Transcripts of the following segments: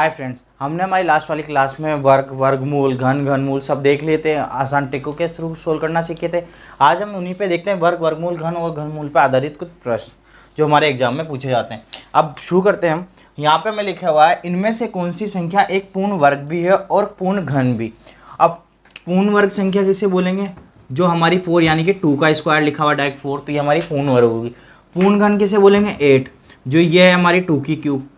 Hi friends, हमने हमारी last वाली क्लास में वर्ग, वर्गमूल, घन, घनमूल सब देख लिए थे। आसान ट्रिकों के थ्रू सोल्व करना सीखे थे। आज हम उन्हीं पे देखते हैं वर्ग, वर्गमूल, घन और घनमूल पर आधारित कुछ प्रश्न जो हमारे एग्जाम में पूछे जाते हैं। अब शुरू करते हैं हम। यहाँ पे हमें लिखा हुआ है, इनमें से कौन सी संख्या एक पूर्ण वर्ग भी है और पूर्ण घन भी। अब पूर्ण वर्ग संख्या किसे बोलेंगे? जो हमारी 4 यानी कि 2 का स्क्वायर लिखा हुआ डायरेक्ट 4, तो ये हमारी पूर्ण वर्ग होगी। पूर्ण घन किसे बोलेंगे? 8, जो ये है हमारी 2 की क्यूब,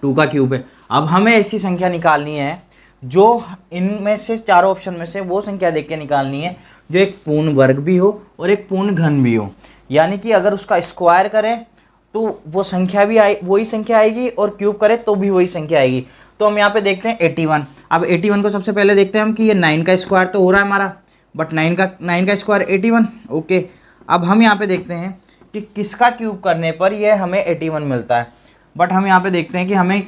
2 का क्यूब है। अब हमें ऐसी संख्या निकालनी है जो इनमें से चारों ऑप्शन में से वो संख्या देख के निकालनी है जो एक पूर्ण वर्ग भी हो और एक पूर्ण घन भी हो। यानी कि अगर उसका स्क्वायर करें तो वो संख्या भी वही संख्या आएगी और क्यूब करें तो भी वही संख्या आएगी। तो हम यहाँ पे देखते हैं 81। अब 81 को सबसे पहले देखते हैं हम कि ये 9 का स्क्वायर तो हो रहा है हमारा, बट 9 का स्क्वायर 81। ओके, अब हम यहाँ पे देखते हैं कि किसका क्यूब करने पर ये हमें 81 मिलता है। बट हम यहाँ पे देखते हैं कि हमें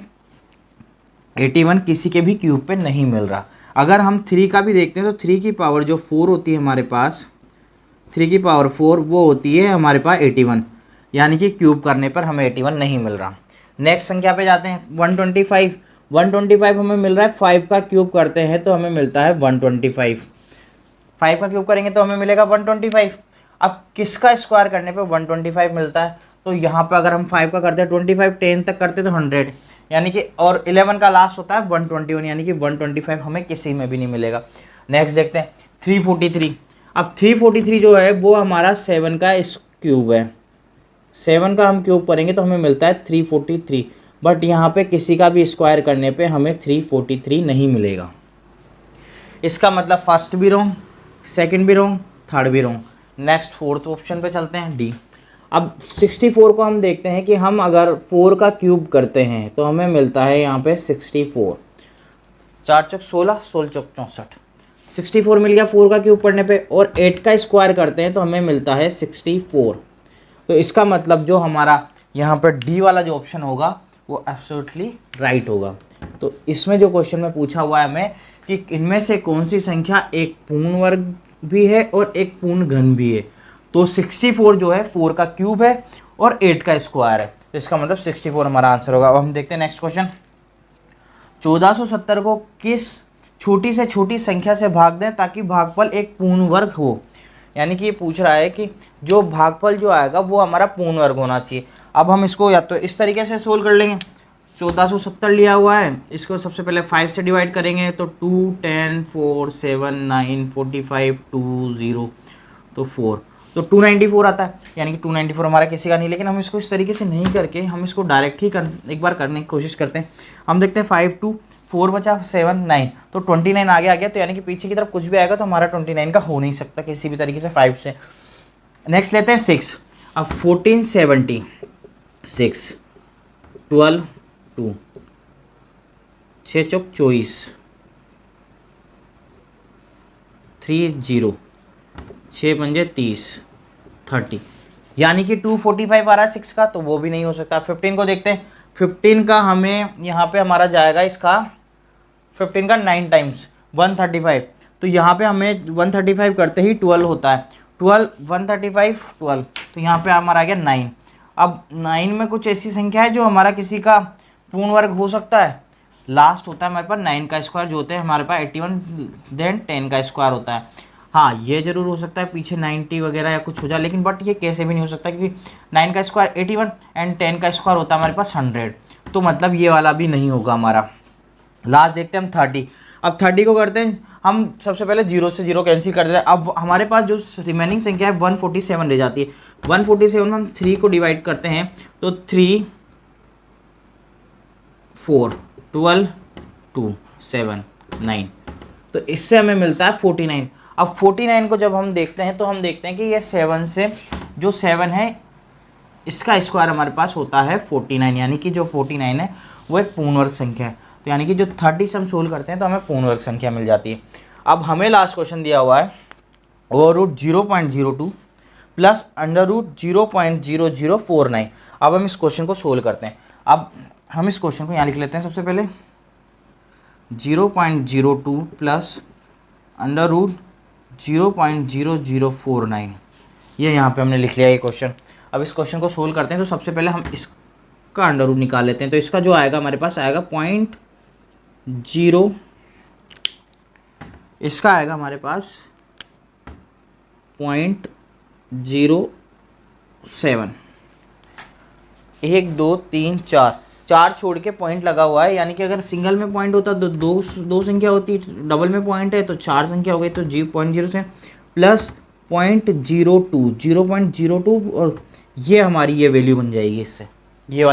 81 किसी के भी क्यूब पे नहीं मिल रहा। अगर हम 3 का भी देखते हैं तो 3 की पावर जो 4 होती है हमारे पास, 3 की पावर 4 वो होती है हमारे पास 81, यानी कि क्यूब करने पर हमें 81 नहीं मिल रहा। नेक्स्ट संख्या पे जाते हैं 125। 125 हमें मिल रहा है, 5 का क्यूब करते हैं तो हमें मिलता है 125। 5 का क्यूब करेंगे तो हमें मिलेगा 125। अब किसका स्क्वायर करने पे 125 मिलता है? तो यहाँ पे अगर हम 5 का करते हैं 25, 10 तक करते हैं तो 100, यानी कि और 11 का लास्ट होता है 121, यानी कि 125 हमें किसी में भी नहीं मिलेगा। नेक्स्ट देखते हैं 343। अब 343 जो है वो हमारा 7 का क्यूब है। 7 का हम क्यूब करेंगे तो हमें मिलता है 343, बट यहाँ पे किसी का भी स्क्वायर करने पे हमें 343 नहीं मिलेगा। इसका मतलब फर्स्ट भी रॉन्ग, सेकंड भी रॉन्ग, थर्ड भी रॉन्ग। नेक्स्ट फोर्थ ऑप्शन पे चलते हैं, डी। अब 64 को हम देखते हैं कि हम अगर 4 का क्यूब करते हैं तो हमें मिलता है यहाँ पे 64। 4 चौक 16, 16 चौक 64, 64 मिल गया 4 का क्यूब करने पे। और 8 का स्क्वायर करते हैं तो हमें मिलता है 64। तो इसका मतलब जो हमारा यहाँ पर डी वाला जो ऑप्शन होगा वो एब्सोल्युटली राइट होगा। तो इसमें जो क्वेश्चन में पूछा हुआ है हमें कि इनमें से कौन सी संख्या एक पूर्ण वर्ग भी है और एक पूर्ण घन भी है, तो 64 जो है 4 का क्यूब है और 8 का स्क्वायर है, तो इसका मतलब 64 हमारा आंसर होगा। अब हम देखते हैं नेक्स्ट क्वेश्चन। 1470 को किस छोटी से छोटी संख्या से भाग दें ताकि भागफल एक पूर्ण वर्ग हो। यानी कि ये पूछ रहा है कि जो भागफल जो आएगा वो हमारा पूर्ण वर्ग होना चाहिए। अब हम इसको या तो इस तरीके से सोल्व कर लेंगे। 1470 लिया हुआ है, इसको सबसे पहले 5 से डिवाइड करेंगे तो 2, 10, 4, 7, 9, 45, 2, 0 तो 4, तो 294 आता है। यानी कि 294 हमारा किसी का नहीं, लेकिन हम इसको इस तरीके से नहीं करके हम इसको डायरेक्ट ही एक बार करने की कोशिश करते हैं। हम देखते हैं 5, 2, 4 बचा, 7, 9, तो 29 आगे आ गया। तो यानी कि पीछे की तरफ कुछ भी आएगा तो हमारा 29 का हो नहीं सकता किसी भी तरीके से 5 से। नेक्स्ट लेते हैं 6। अब 1476, 12, 2, 6 चौक 24, 3, 0, 6 पंजे 30, 30, यानी कि 245 आ रहा है 6 का, तो वो भी नहीं हो सकता। 15 को देखते हैं। 15 का हमें यहाँ पे हमारा जाएगा इसका 15 का 9 टाइम्स 135, तो यहाँ पे हमें 135 करते ही 12 होता है। 12, 135, 12, तो यहाँ पे हमारा आ गया 9। अब 9 में कुछ ऐसी संख्या है जो हमारा किसी का पूर्ण वर्ग हो सकता है। लास्ट होता है हमारे पास 9 का स्क्वायर, जो होते हैं हमारे पास 81, देन 10 का स्क्वायर होता है। हाँ, ये जरूर हो सकता है पीछे 90 वगैरह या कुछ हो जाए, लेकिन बट ये कैसे भी नहीं हो सकता क्योंकि 9 का स्क्वायर 81 एंड 10 का स्क्वायर होता है हमारे पास 100, तो मतलब ये वाला भी नहीं होगा हमारा। लास्ट देखते हैं हम 30। अब 30 को करते हैं हम, सबसे पहले 0 से 0 कैंसिल कर देते हैं। अब हमारे पास जो रिमेनिंग संख्या है 147 रह जाती है। 147 में हम 3 को डिवाइड करते हैं तो 3, 4, 12, 2, 7, 9, तो इससे हमें मिलता है 49। अब 49 को जब हम देखते हैं तो हम देखते हैं कि ये 7 से जो 7 है इसका स्क्वायर हमारे पास होता है 49, यानी कि जो 49 है वो एक पूर्ण वर्ग संख्या है। तो यानी कि जो 30 से हम सोल्व करते हैं तो हमें पूर्ण वर्ग संख्या मिल जाती है। अब हमें लास्ट क्वेश्चन दिया हुआ है √0.02 प्लस √0.0049। अब हम इस क्वेश्चन को सोल्व करते हैं। अब हम इस क्वेश्चन को यहाँ लिख लेते हैं। सबसे पहले 0.02 प्लस √0.0049, ये यहाँ पे हमने लिख लिया ये क्वेश्चन। अब इस क्वेश्चन को सोल्व करते हैं तो सबसे पहले हम इसका अंडर रूट निकाल लेते हैं। तो इसका जो आएगा हमारे पास आएगा 0, इसका आएगा हमारे पास 0.07। 1 2 3 4, 4 छोड़ के पॉइंट लगा हुआ है, यानी कि अगर सिंगल में पॉइंट होता तो दो संख्या होती, डबल में पॉइंट है तो 4 संख्या हो गई, तो 0.0 से प्लस 0.02 और ये हमारी ये वैल्यू बन जाएगी। इससे ये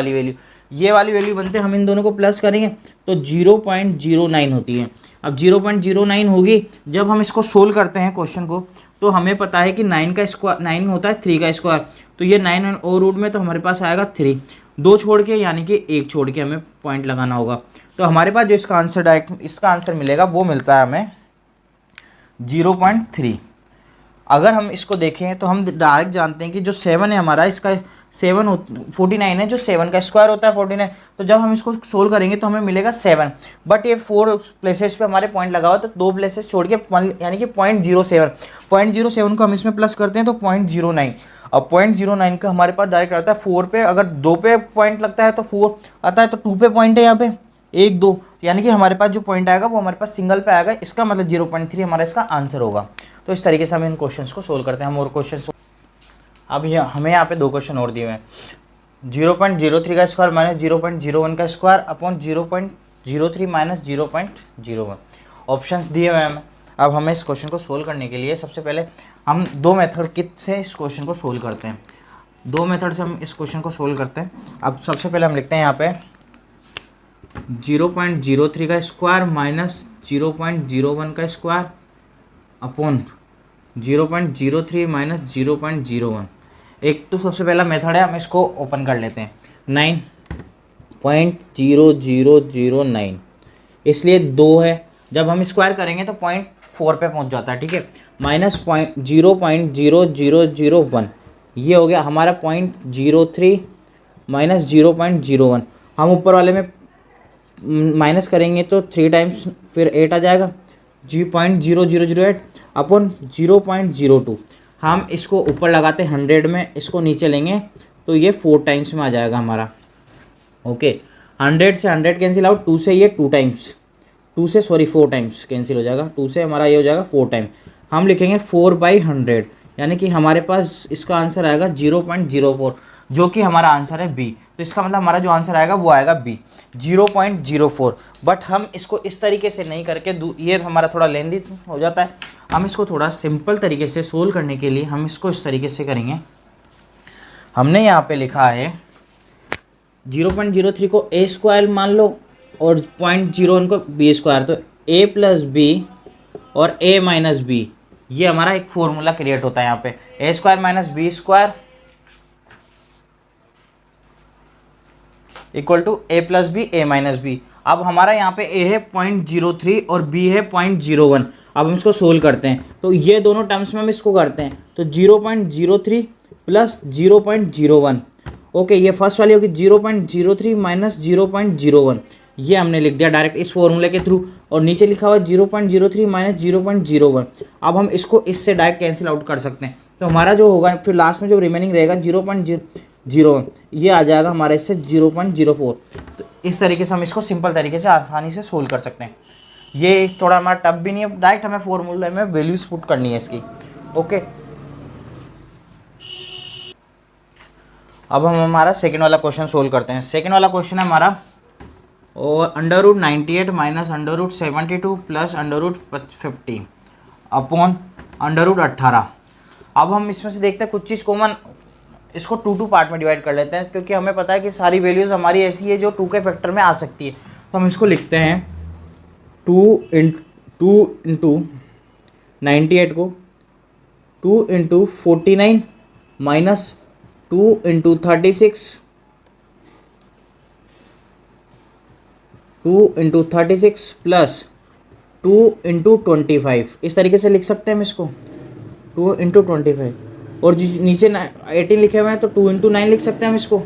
वाली वैल्यू बनते हम इन दोनों को प्लस करेंगे तो 0.09 होती है। अब 0.09 होगी, जब हम इसको सोल्व करते हैं क्वेश्चन को, तो हमें पता है कि 9 का स्क्वायर 9 होता है 3 का स्क्वायर, तो ये 9 और रूट में तो हमारे पास आएगा 3, 2 छोड़ के यानी कि 1 छोड़ के हमें पॉइंट लगाना होगा। तो हमारे पास जो इसका आंसर डायरेक्ट इसका आंसर मिलेगा वो मिलता है हमें 0.3। अगर हम इसको देखें तो हम डायरेक्ट जानते हैं कि जो 7 है हमारा, इसका 49 है, जो 7 का स्क्वायर होता है 49, तो जब हम इसको सोल्व करेंगे तो हमें मिलेगा 7, बट ये 4 प्लेसेस पे हमारे पॉइंट लगा हुआ है, तो 2 प्लेसेस छोड़ के यानी कि 0.07 को हम इसमें प्लस करते हैं तो 0.09। अब 0.09 का हमारे पास डायरेक्ट आता है 4 पे, अगर 2 पे पॉइंट लगता है तो 4 आता है, तो 2 पे पॉइंट है यहाँ पे 1 2, यानी कि हमारे पास जो पॉइंट आएगा वो हमारे पास सिंगल पे आएगा, इसका मतलब 0.3 हमारा इसका आंसर होगा। तो इस तरीके से हम इन क्वेश्चंस को सोल्व करते हैं। हम और क्वेश्चन अब हमें यहाँ पे 2 क्वेश्चन और दिए हुए हैं। 0.03 का स्क्वायर माइनस 0.01 का स्क्वायर अपॉन 0.03 माइनस 0.01 ऑप्शंस दिए हुए हैं हमें। अब हमें इस क्वेश्चन को सोल्व करने के लिए सबसे पहले हम 2 मेथड से इस क्वेश्चन को सोल्व करते हैं। 2 मेथड से हम इस क्वेश्चन को सोल्व करते हैं। अब सबसे पहले हम लिखते हैं यहाँ पे 0.03 का स्क्वायर माइनस 0.01 का स्क्वायर अपॉन 0.03 माइनस 0.01। एक तो सबसे पहला मेथड है, हम इसको ओपन कर लेते हैं 9.0009, इसलिए 2 है, जब हम स्क्वायर करेंगे तो 0.4 पे पहुंच जाता है, ठीक है। माइनस 0.0001, ये हो गया हमारा 0.03 माइनस 0.01। हम ऊपर वाले में माइनस करेंगे तो 3 टाइम्स फिर 8 आ जाएगा, 0.0008 अपॉन 0.02। हम इसको ऊपर लगाते हैं 100 में, इसको नीचे लेंगे तो ये 4 टाइम्स में आ जाएगा हमारा। ओके, 100 से 100 कैंसिल आउट, 2 से ये 2 टाइम्स, 4 टाइम्स कैंसिल हो जाएगा, 2 से हमारा ये हो जाएगा 4 टाइम। हम लिखेंगे 4/100, यानी कि हमारे पास इसका आंसर आएगा 0.04, जो कि हमारा आंसर है बी। तो इसका मतलब हमारा जो आंसर आएगा वो आएगा बी 0.04। बट हम इसको इस तरीके से नहीं करके, ये हमारा थोड़ा लेंदी हो जाता है, हम इसको थोड़ा सिंपल तरीके से सोल्व करने के लिए हम इसको इस तरीके से करेंगे। हमने यहाँ पे लिखा है 0.03 को ए स्क्वायर मान लो और 0.01 को बी स्क्वायर, तो ए प्लस बी और ए माइनस बी, ये हमारा एक फॉर्मूला क्रिएट होता है यहाँ पे, A square minus B square equal to A plus B A minus B. अब हमारा यहाँ पे ए है 0.03 और बी है 0.01। अब हम इसको सोल्व करते हैं तो ये दोनों टर्म्स में हम इसको करते हैं, तो 0.03 प्लस 0.01। ओके, ये फर्स्ट वाली होगी 0.03 माइनस 0.01, ये हमने लिख दिया डायरेक्ट इस फॉर्मूले के थ्रू, और नीचे लिखा हुआ 0.03 माइनस 0.01। अब हम इसको इससे डायरेक्ट कैंसिल आउट कर सकते हैं, तो हमारा जो होगा फिर लास्ट में जो रिमेनिंग रहेगा 0.01, ये आ जाएगा हमारे इससे 0.04। तो इस तरीके से हम इसको सिंपल तरीके से आसानी से सोल्व कर सकते हैं। ये थोड़ा हमारा टफ भी नहीं है, डायरेक्ट हमें फॉर्मूले में वैल्यूज पुट करनी है इसकी। ओके, अब हम हमारा सेकेंड वाला क्वेश्चन सोल्व करते हैं। सेकेंड वाला क्वेश्चन है हमारा और √98 माइनस √72 प्लस √50 अपॉन √18। अब हम इसमें से देखते हैं कुछ चीज़ कॉमन, इसको 2 पार्ट में डिवाइड कर लेते हैं, क्योंकि हमें पता है कि सारी वैल्यूज़ हमारी ऐसी है जो 2 के फैक्टर में आ सकती है। तो हम इसको लिखते हैं 2 इंटू 98 को 2 into 49 minus 2 into 36 2 into 36 plus 2 into 25। इस तरीके से लिख सकते हैं हम इसको 2 इंटू 25, और जो नीचे 18 लिखे हुए हैं तो 2 इंटू 9 लिख सकते हैं हम इसको।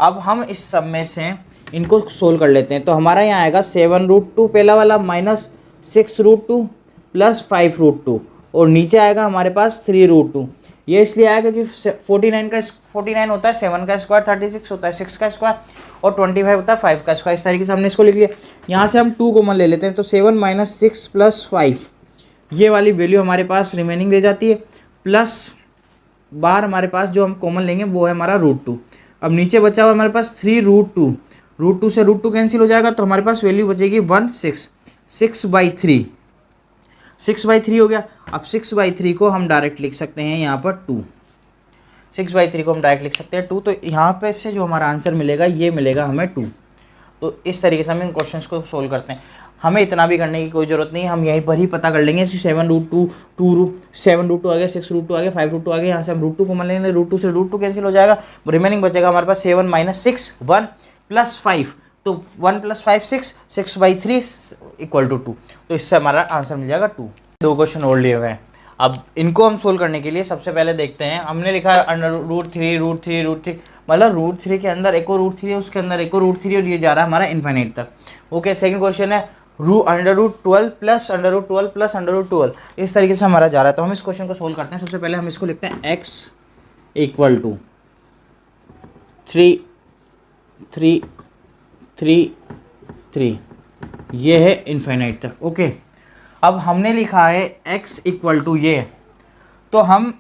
अब हम इस सब में से इनको सोल्व कर लेते हैं, तो हमारा यहाँ आएगा 7√2 पहला वाला माइनस 6√2 प्लस 5√2। और नीचे आएगा हमारे पास 3√2। ये इसलिए आएगा क्योंकि 49 होता है 7 का स्क्वायर, 36 होता है 6 का स्क्वायर, और 25 होता है 5 का स्क्वायर। इस तरीके से हमने इसको लिख लिया। यहाँ से हम 2 कॉमन ले लेते हैं, तो 7 माइनस 6 प्लस 5, ये वाली वैल्यू हमारे पास रिमेनिंग रह जाती है, प्लस बार हमारे पास जो हम कॉमन लेंगे वो है हमारा √2। अब नीचे बचा हुआ हमारे पास 3√2, √2 से √2 कैंसिल हो जाएगा, तो हमारे पास वैल्यू बचेगी 6/3, 6/3 हो गया। अब 6/3 को हम डायरेक्ट लिख सकते हैं यहाँ पर 2, 6/3 को हम डायरेक्ट लिख सकते हैं 2। तो यहाँ पे से जो हमारा आंसर मिलेगा ये मिलेगा हमें 2। तो इस तरीके से हम इन क्वेश्चंस को सोल्व करते हैं। हमें इतना भी करने की कोई ज़रूरत नहीं है, हम यहीं पर ही पता कर लेंगे। 7√2 7√2 आ गया, 6√2 आ गया, 5√2 आ गया। यहाँ से हम √2 को मान लेंगे, √2 से √2 कैंसिल हो जाएगा, रिमेनिंग बचेगा हमारे पास 7 माइनस 6 1 प्लस 5, तो 1 प्लस 5 6, 6/3 = 2। तो इससे हमारा आंसर मिल जाएगा 2। 2 क्वेश्चन और लिए हुए हैं। अब इनको हम सोल्व करने के लिए सबसे पहले देखते हैं, हमने लिखा है √3 मतलब √3 के अंदर एक और √3 है, उसके अंदर एक और √3 और ये जा रहा है हमारा इन्फाइनाइट तक। ओके, सेकंड क्वेश्चन है √12 प्लस √12 प्लस √12, इस तरीके से हमारा जा रहा है। तो हम इस क्वेश्चन को सोल्व करते हैं। सबसे पहले हम इसको लिखते हैं x = 3 3 3 3, ये है इन्फाइनाइट तक। ओके, अब हमने लिखा है x = ये, तो हम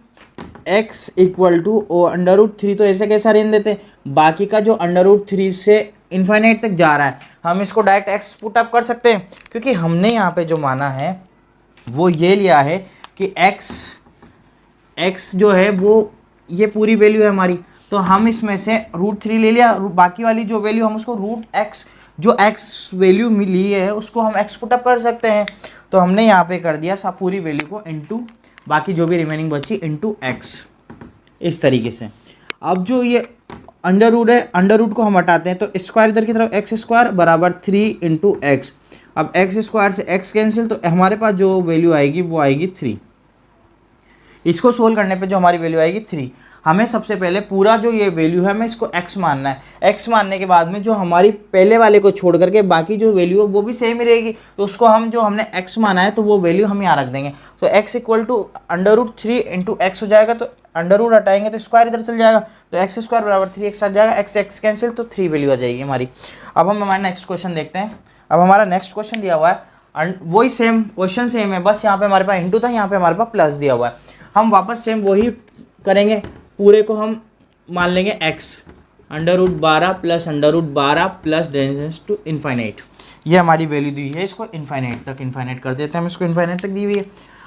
x √3 तो ऐसे कैसा रहने देते हैं, बाकी का जो √3 से इन्फाइनाइट तक जा रहा है हम इसको डायरेक्ट x पुट अप कर सकते हैं, क्योंकि हमने यहाँ पे जो माना है वो ये लिया है कि x जो है वो ये पूरी वैल्यू है हमारी, तो हम इसमें से √3 ले लिया, बाकी वाली जो वैल्यू हम उसको √x जो x वैल्यू मिली है उसको हम x पुट अप कर सकते हैं। तो हमने यहाँ पे कर दिया सब पूरी वैल्यू को इनटू बाकी जो भी रिमेनिंग बची इनटू x, इस तरीके से। अब जो ये अंडर रूट है, अंडर रूट को हम हटाते हैं तो स्क्वायर इधर की तरफ x² बराबर 3 × x। अब x² से x कैंसिल, तो हमारे पास जो वैल्यू आएगी वो आएगी 3। इसको सोल्व करने पे जो हमारी वैल्यू आएगी 3, हमें सबसे पहले पूरा जो ये वैल्यू है हमें इसको x मानना है। x मानने के बाद में जो हमारी पहले वाले को छोड़ करके बाकी जो वैल्यू है वो भी सेम ही रहेगी, तो उसको हम जो हमने x माना है तो वो वैल्यू हम यहाँ रख देंगे। तो x = √3 × x हो जाएगा, तो अंडर रूट हटाएंगे तो स्क्वायर इधर चल जाएगा, तो x² बराबर 3x आ जाएगा, x कैंसिल, तो 3 वैल्यू आ जाएगी हमारी। अब हम हमारा नेक्स्ट क्वेश्चन देखते हैं। अब हमारा नेक्स्ट क्वेश्चन दिया हुआ है, वही सेम क्वेश्चन सेम है, बस यहाँ पे हमारे पास इंटू था, यहाँ पे हमारे पास प्लस दिया हुआ है। हम वापस सेम वही करेंगे, पूरे को हम मान लेंगे x √12 plus √12 plus dense to infinite, ये हमारी वैल्यू दी है, इसको इन्फाइनाइट तक इन्फाइनाइट कर देते हैं, हम इसको इन्फाइनाइट तक दी हुई है।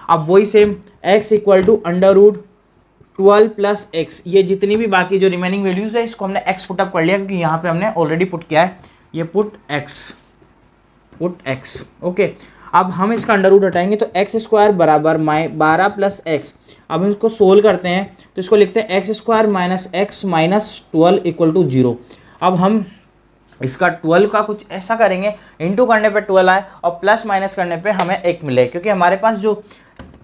अब वही सेम x = √12 प्लस x, ये जितनी भी बाकी जो रिमेनिंग वैल्यूज है इसको हमने x पुट अप कर लिया, क्योंकि यहाँ पे हमने ऑलरेडी पुट किया है, ये पुट x। ओके, अब हम इसका अंडर रूट हटाएंगे तो x² बराबर 12 प्लस x। अब इसको सोल्व करते हैं तो इसको लिखते हैं x² माइनस x माइनस 12 = 0। अब हम इसका 12 का कुछ ऐसा करेंगे, इंटू करने पे 12 आए और प्लस माइनस करने पे हमें 1 मिले, क्योंकि हमारे पास जो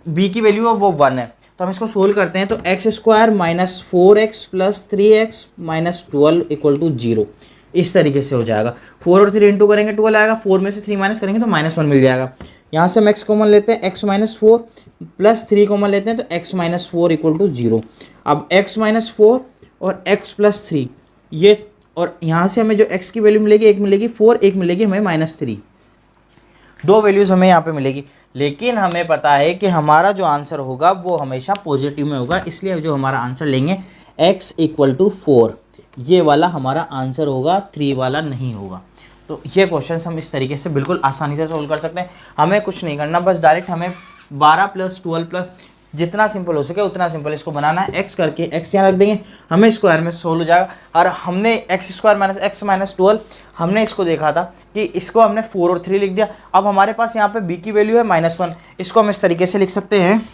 b की वैल्यू है वो 1 है। तो हम इसको सोल्व करते हैं तो x² minus 4x plus 3x minus 12 = 0, इस तरीके से हो जाएगा। 4 और 3 इंटू करेंगे 12 आएगा, 4 में से 3 माइनस करेंगे तो -1 मिल जाएगा। यहाँ से हम x कॉमन लेते हैं, x - 4 प्लस 3 कॉमन लेते हैं तो x - 4 = 0। अब x - 4 और x + 3 ये, और यहाँ से हमें जो x की वैल्यू मिलेगी, एक मिलेगी 4, एक मिलेगी हमें -3, दो वैल्यूज़ हमें यहाँ पे मिलेगी। लेकिन हमें पता है कि हमारा जो आंसर होगा वो हमेशा पॉजिटिव में होगा, इसलिए जो हमारा आंसर लेंगे x = 4, ये वाला हमारा आंसर होगा, 3 वाला नहीं होगा। तो ये क्वेश्चन हम इस तरीके से बिल्कुल आसानी से सोल्व कर सकते हैं। हमें कुछ नहीं करना, बस डायरेक्ट हमें 12 प्लस 12 प्लस जितना सिंपल हो सके उतना सिंपल इसको बनाना है। x करके x यहाँ रख देंगे, हमें स्क्वायर में सोल्व हो जाएगा। और हमने x² माइनस x माइनस 12 हमने इसको देखा था कि इसको हमने 4 और 3 लिख दिया। अब हमारे पास यहाँ पे b की वैल्यू है -1, इसको हम इस तरीके से लिख सकते हैं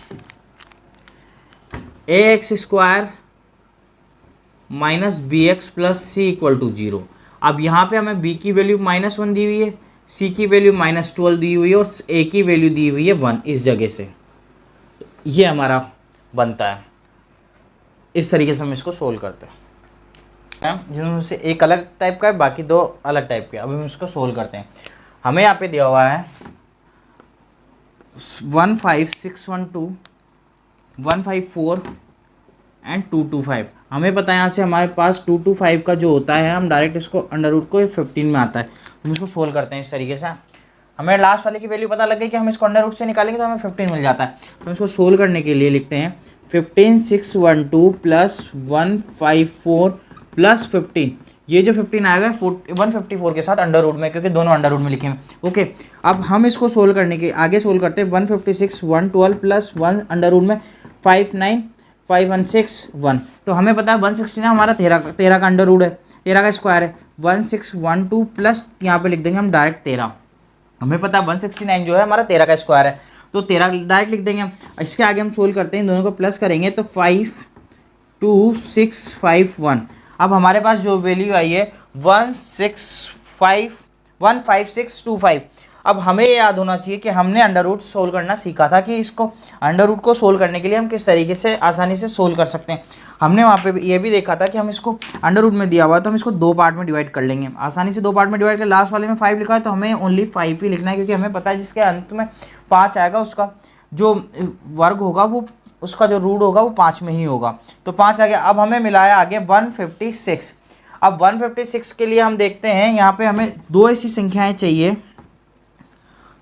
ax² minus bx plus c = 0। अब यहाँ पे हमें b की वैल्यू -1 दी हुई है, c की वैल्यू -12 दी हुई है और a की वैल्यू दी हुई है 1 इस जगह से, ये हमारा बनता है। इस तरीके से हम इसको सोल्व करते हैं, जिसमें से एक अलग टाइप का है, बाकी दो अलग टाइप के। अब हम इसको सोल्व करते हैं। हमें यहाँ पे दिया हुआ है 15612 154 एंड 225। हमें पता है यहाँ से हमारे पास 225 का जो होता है, हम डायरेक्ट इसको अंडर रूट को 15 में आता है। हम इसको सोल्व करते हैं इस तरीके से। हमें लास्ट वाले की वैल्यू पता लग गई कि हम इसको अंडर रूट से निकालेंगे तो हमें 15 मिल जाता है। तो हम इसको सोल्व करने के लिए लिखते हैं 15612 प्लस 154 प्लस 15। ये जो 15 आएगा 154 के साथ अंडर रूट में, क्योंकि दोनों अंडर रूट में लिखे हैं। ओके, अब हम इसको सोल्व करने के आगे सोल्व करते हैं 156 112 प्लस 1 अंडर रूट में 59 5161। तो हमें पता है 169 हमारा 13 का अंडर रूट है, 13 का स्क्वायर है। 1612 प्लस यहाँ पे लिख देंगे हम डायरेक्ट 13। हमें पता है 169 जो है हमारा 13 का स्क्वायर है, तो 13 डायरेक्ट लिख देंगे हम। इसके आगे हम सोल्व करते हैं, दोनों को प्लस करेंगे तो 52651। अब हमारे पास जो वैल्यू आई है 15625। अब हमें ये याद होना चाहिए कि हमने अंडर रूट सोल्व करना सीखा था, कि इसको अंडर रूट को सोल्व करने के लिए हम किस तरीके से आसानी से सोल्व कर सकते हैं। हमने वहाँ पे ये भी देखा था कि हम इसको अंडर रूट में दिया हुआ है तो हम इसको 2 पार्ट में डिवाइड कर लेंगे। आसानी से 2 पार्ट में डिवाइड कर, लास्ट वाले में 5 लिखा है तो हमें ओनली 5 ही लिखना है, क्योंकि हमें पता है जिसके अंत में 5 आएगा उसका जो वर्ग होगा, वो उसका जो रूट होगा वो 5 में ही होगा। तो 5 आ गया। अब हमें मिला है आगे 156। अब 156 के लिए हम देखते हैं, यहाँ पे हमें 2 ऐसी संख्याएं चाहिए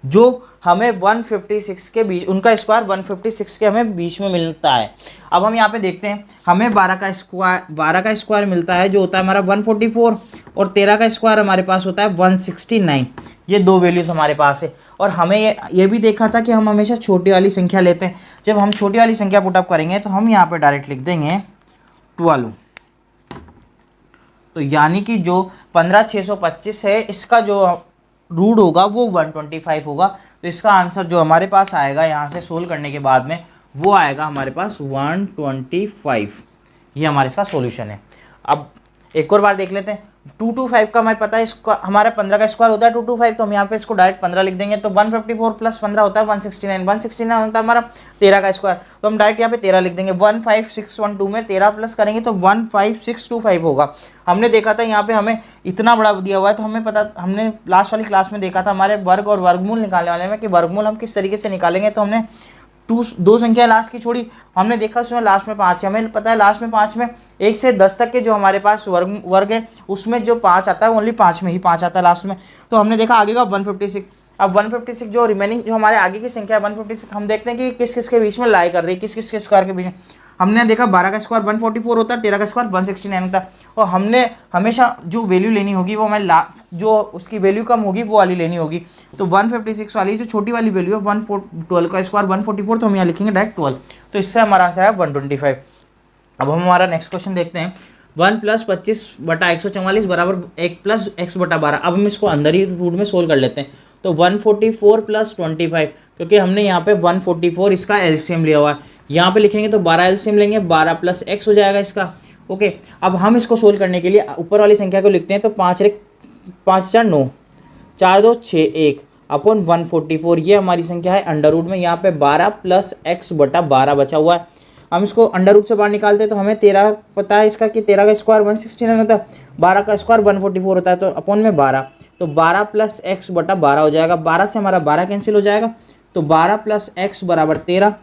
जो हमें 156 के बीच, उनका स्क्वायर 156 के हमें बीच में मिलता है। अब हम यहाँ पे देखते हैं, हमें 12 का स्क्वायर मिलता है जो होता है हमारा 144, और 13 का स्क्वायर हमारे पास होता है 169। ये 2 वैल्यूज हमारे पास है। और हमें ये भी देखा था कि हम हमेशा छोटी वाली संख्या लेते हैं। जब हम छोटी वाली संख्या पुटअप करेंगे तो हम यहाँ पे डायरेक्ट लिख देंगे 12। तो यानी कि जो 15625 है, इसका जो रूट होगा वो 125 होगा। तो इसका आंसर जो हमारे पास आएगा यहाँ से सोल्व करने के बाद में, वो आएगा हमारे पास 125। ये हमारे इसका सॉल्यूशन है। अब एक और बार देख लेते हैं। 225 का हमें पता है, इसका हमारा 15 का स्क्वायर होता है 225, तो हम यहाँ पे इसको डायरेक्ट 15 लिख देंगे। तो 154 प्लस 15 होता है 169। 169 होता है हमारा 13 का स्क्वायर, तो हम डायरेक्ट यहाँ पे 13 लिख देंगे। 15612 में 13 प्लस करेंगे तो 15625 होगा। हमने देखा था यहाँ पे हमें इतना बड़ा दिया हुआ है, तो हमें पता, हमने लास्ट वाली क्लास में देखा था हमारे वर्ग और वर्गमूल निकालने वाले में कि वर्गमूल हम किस तरीके से निकालेंगे। तो हमने 2 संख्या लास्ट की छोड़ी, हमने देखा उसमें लास्ट में 5 है। हमें पता है लास्ट में 5 में 1 से 10 तक के जो हमारे पास वर्ग है, उसमें जो 5 आता है ओनली 5 में ही 5 आता है लास्ट में। तो हमने देखा आगे का 156। अब 156 जो रिमेनिंग जो हमारे आगे की संख्या है 156, हम देखते हैं कि किस किस के बीच में लाई कर रही है, किस किस के स्क्वायर के बीच में। हमने देखा 12 का स्क्वायर 144 होता है, 13 का स्क्वायर 169 होता है। और हमने हमेशा जो वैल्यू लेनी होगी वो हमें जो उसकी वैल्यू कम होगी वो वाली लेनी होगी। तो 156 वाली जो छोटी वाली वैल्यू है 12 का स्क्वायर 144, तो हम यहाँ लिखेंगे डायरेक्ट 12। तो इससे हमारा आंसर है 125। अब हम हमारा नेक्स्ट क्वेश्चन देखते हैं। 1 + 25 बटा 144 बराबर 1 + x बटा 12। अब हम इसको अंदर ही रूट में सोल्व कर लेते हैं। तो 144 + 25, क्योंकि हमने यहाँ पे 144 इसका एलसीएम लिया हुआ है, यहाँ पे लिखेंगे तो 12 एलसीएम लेंगे, 12 + x हो जाएगा इसका। ओके, अब हम इसको सोल्व करने के लिए ऊपर वाली संख्या को लिखते हैं। तो 5 4 9, 4 2 6 1 अपॉन 144, ये हमारी संख्या है अंडर रूट में। यहाँ पे 12 + x बटा 12 बचा हुआ है। हम इसको अंडर रूट से बाहर निकालते हैं तो हमें 13 पता है इसका कि 13 का स्क्वायर 169 होता है, 12 का स्क्वायर 144 होता है, तो अपॉन में 12, तो 12 + x बटा 12 हो जाएगा। 12 से हमारा 12 कैंसिल हो जाएगा, तो 12 + x बराबर 13।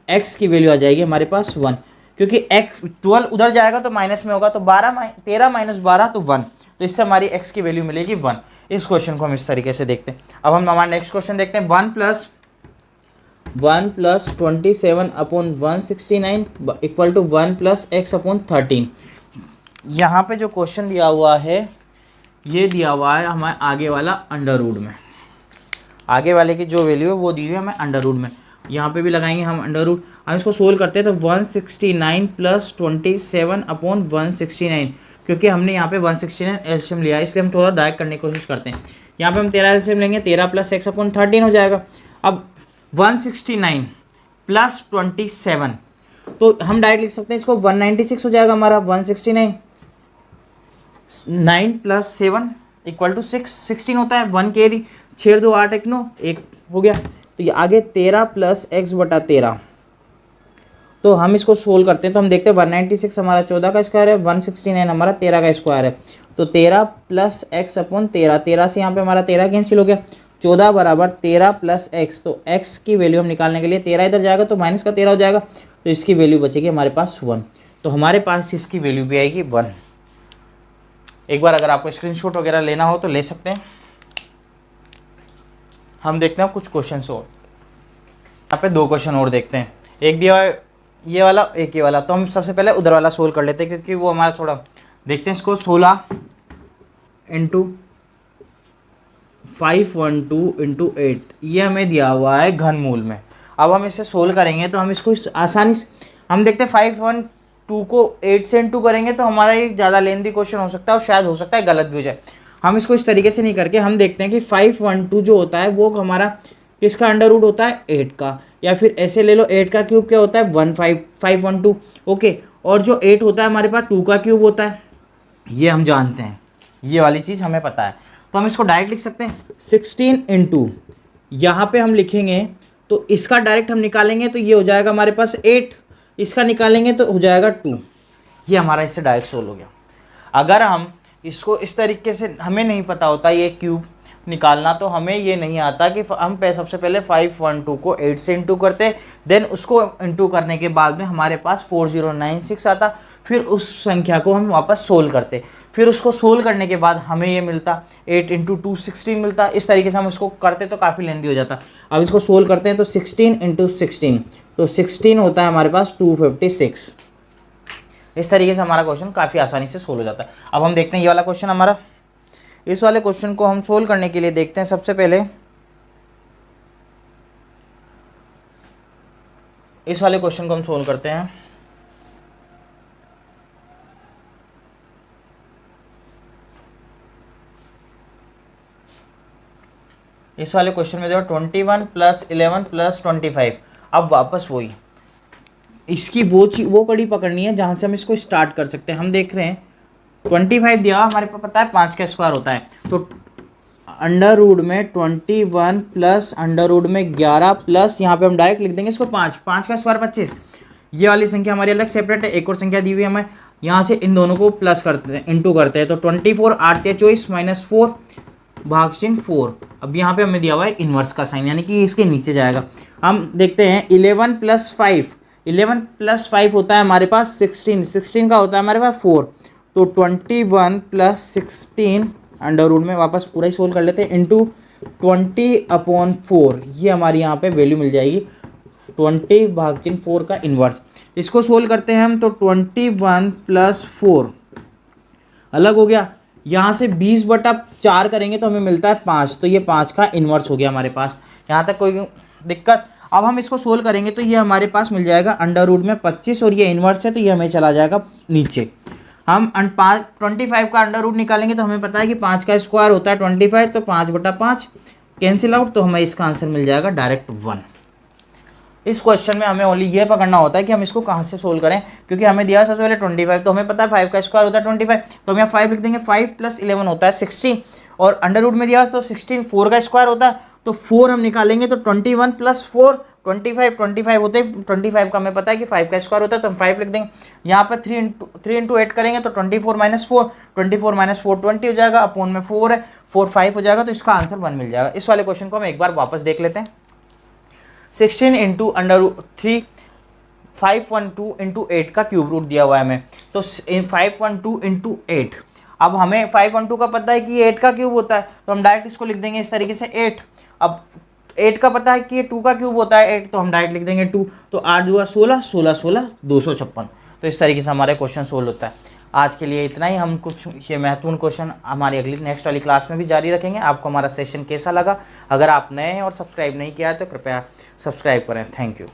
x की वैल्यू आ जाएगी हमारे पास 1, क्योंकि x 12 उधर जाएगा तो माइनस में होगा, तो 13 - 12 तो 1, तो इससे हमारी x की वैल्यू मिलेगी 1। इस क्वेश्चन को हम इस तरीके से देखते हैं। अब हम हमारा नेक्स्ट क्वेश्चन देखते हैं। 1 + 27 upon 169 equal to 1 + x upon 13। यहाँ पे जो क्वेश्चन दिया हुआ है, ये दिया हुआ है हमारे आगे वाला अंडर रूट में। आगे वाले की जो वैल्यू है वो दी हुई है हमें अंडर रूट में। यहाँ पे भी लगाएंगे हम अंडर रूट। हम इसको सोल्व करते हैं तो 169 + 27 अपॉन 169, क्योंकि हमने यहाँ पे 169 एलसीएम लिया है, इसलिए हम थोड़ा डायरेक्ट करने की कोशिश करते हैं। यहाँ पे हम 13 एलसीएम लेंगे, 13 + x अपॉन 13 हो जाएगा। अब 169 + 27, तो हम डायरेक्ट लिख सकते हैं इसको 196 हो जाएगा हमारा। 169 9 + 7 = 6, 16 होता है। 1 कैरी, 6 2 8 1 9 1 हो गया। तो ये आगे 13 + x बटा 13, तो हम इसको सोल्व करते हैं तो हम देखते हैं 196 हमारा 14 का स्क्वायर है, 169 हमारा 13 का स्क्वायर है। तो 13 + x अपॉन 13, 13 से यहाँ पे हमारा 13 कैंसिल हो गया, 14 बराबर 13 + x। तो x की वैल्यू हम निकालने के लिए 13 इधर जाएगा तो माइनस का 13 हो जाएगा, तो इसकी वैल्यू बचेगी हमारे पास 1। तो हमारे पास इसकी वैल्यू भी आएगी 1। एक बार अगर आपको स्क्रीनशॉट वगैरह लेना हो तो ले सकते हैं। हम देखते हैं कुछ क्वेश्चन और, यहाँ पे 2 क्वेश्चन और देखते हैं। एक दिया है ये वाला, एक ये वाला। तो हम सबसे पहले उधर वाला सोल्व कर लेते हैं क्योंकि वो हमारा थोड़ा देखते हैं। इसको 16 इंटू 512 इंटू 8 ये हमें दिया हुआ है घनमूल में। अब हम इसे सोल्व करेंगे तो हम इसको आसानी से हम देखते हैं 512 को 8 से इंटू करेंगे तो हमारा ये ज़्यादा लेंथी क्वेश्चन हो सकता है और शायद हो सकता है गलत भी हो जाए। हम इसको इस तरीके से नहीं करके हम देखते हैं कि 512 जो होता है वो हमारा किसका अंडर रूट होता है 8 का, या फिर ऐसे ले लो 8 का क्यूब क्या होता है 512 ओके। और जो 8 होता है हमारे पास 2 का क्यूब होता है, ये हम जानते हैं, ये वाली चीज़ हमें पता है। तो हम इसको डायरेक्ट लिख सकते हैं 16 इंटू यहाँ पर हम लिखेंगे तो इसका डायरेक्ट हम निकालेंगे तो ये हो जाएगा हमारे पास 8, इसका निकालेंगे तो हो जाएगा 2। ये हमारा इससे डायरेक्ट सोल्व हो गया। अगर हम इसको इस तरीके से हमें नहीं पता होता ये क्यूब निकालना, तो हमें ये नहीं आता कि हम सबसे पहले 512 को 8 से इंटू करते, देन उसको इंटू करने के बाद में हमारे पास 4096 आता, फिर उस संख्या को हम वापस सोल्व करते, फिर उसको सोल्व करने के बाद हमें ये मिलता 8 इंटू 2 16 मिलता। इस तरीके से हम इसको करते तो काफ़ी लेंदी हो जाता। अब इसको सोल्व करते हैं तो 16 इंटू 16 तो 16 होता है हमारे पास 256। इस तरीके से हमारा क्वेश्चन काफ़ी आसानी से सोल्व हो जाता है। अब हम देखते हैं ये वाला क्वेश्चन हमारा। इस वाले क्वेश्चन को हम सोल्व करने के लिए देखते हैं सबसे पहले इस वाले क्वेश्चन को हम सोल्व करते हैं। इस वाले क्वेश्चन में देखो 21 + 11 + 25। अब वापस वही इसकी वो कड़ी पकड़नी है जहाँ से हम इसको स्टार्ट कर सकते हैं। हम देख रहे हैं 25 दिया हमारे पास पता है 5 का स्क्वायर होता है, तो अंडर रूट में 21 प्लस अंडर रूट में 11 प्लस यहाँ पे हम डायरेक्ट लिख देंगे इसको 5 का स्क्वायर 25। ये वाली संख्या हमारी अलग सेपरेट है। एक और संख्या दी हुई है हमें, यहाँ से इन दोनों को प्लस करते हैं, इंटू करते हैं। तो 24 8 या 24 -4 भागशीन 4। अब यहाँ पे हमें दिया हुआ है इन्वर्स का साइन, यानी कि इसके नीचे जाएगा। हम देखते हैं 11 + 5 होता है हमारे पास 16 का होता है हमारे पास 4। तो 21 + 16 अंडर रूट में वापस पूरा ही सोल्व कर लेते हैं इंटू 20/4। ये हमारी यहाँ पे वैल्यू मिल जाएगी 20/4 का इन्वर्स। इसको सोल्व करते हैं हम तो 21 + 4 अलग हो गया। यहाँ से 20/4 करेंगे तो हमें मिलता है 5, तो ये 5 का इन्वर्स हो गया हमारे पास। यहाँ तक कोई दिक्कत? अब हम इसको सोल्व करेंगे तो ये हमारे पास मिल जाएगा अंडर रूट में 25 और ये इन्वर्स है तो ये हमें चला जाएगा नीचे। हम 25 का अंडर रूट निकालेंगे तो हमें पता है कि 5 का स्क्वायर होता है 25, तो 5/5 कैंसिल आउट, तो हमें इसका आंसर मिल जाएगा डायरेक्ट 1। इस क्वेश्चन में हमें ओनली ये पकड़ना होता है कि हम इसको कहाँ से सोल्व करें, क्योंकि हमें दिया सबसे पहले 25, तो हमें पता है 5 का स्क्वायर होता है 25, तो हम यहाँ 5 लिख देंगे। 5 + 11 होता है 16 और अंडर रूट में दिया तो 16 4 का स्क्वायर होता है, तो 4 हम निकालेंगे तो 21 + 4 25 होते हैं। 25 का हमें पता है कि 5 का स्क्वायर होता है, तो हम 5 लिख देंगे। यहाँ पर 3 इंटू 8 करेंगे तो 24 - 4 20 हो जाएगा, अपोन में 4 है, 4 5 हो जाएगा, तो इसका आंसर 1 मिल जाएगा। इस वाले क्वेश्चन को हम एक बार वापस देख लेते हैं। 16 इंटू √3 512 इंटू 8 का क्यूब रूट दिया हुआ है हमें, तो 512 इंटू 8। अब हमें 512 का पता है कि 8 का क्यूब होता है, तो हम डायरेक्ट इसको लिख देंगे इस तरीके से 8। अब 8 का पता है कि ये 2 का क्यूब होता है 8, तो हम डायरेक्ट लिख देंगे 2। तो 8 × 2 = 16 16 16 256। तो इस तरीके से हमारे क्वेश्चन सोल्व होता है। आज के लिए इतना ही। हम कुछ ये महत्वपूर्ण क्वेश्चन हमारी अगली नेक्स्ट वाली क्लास में भी जारी रखेंगे। आपको हमारा सेशन कैसा लगा? अगर आप नए हैं और सब्सक्राइब नहीं किया है तो कृपया सब्सक्राइब करें। Thank you.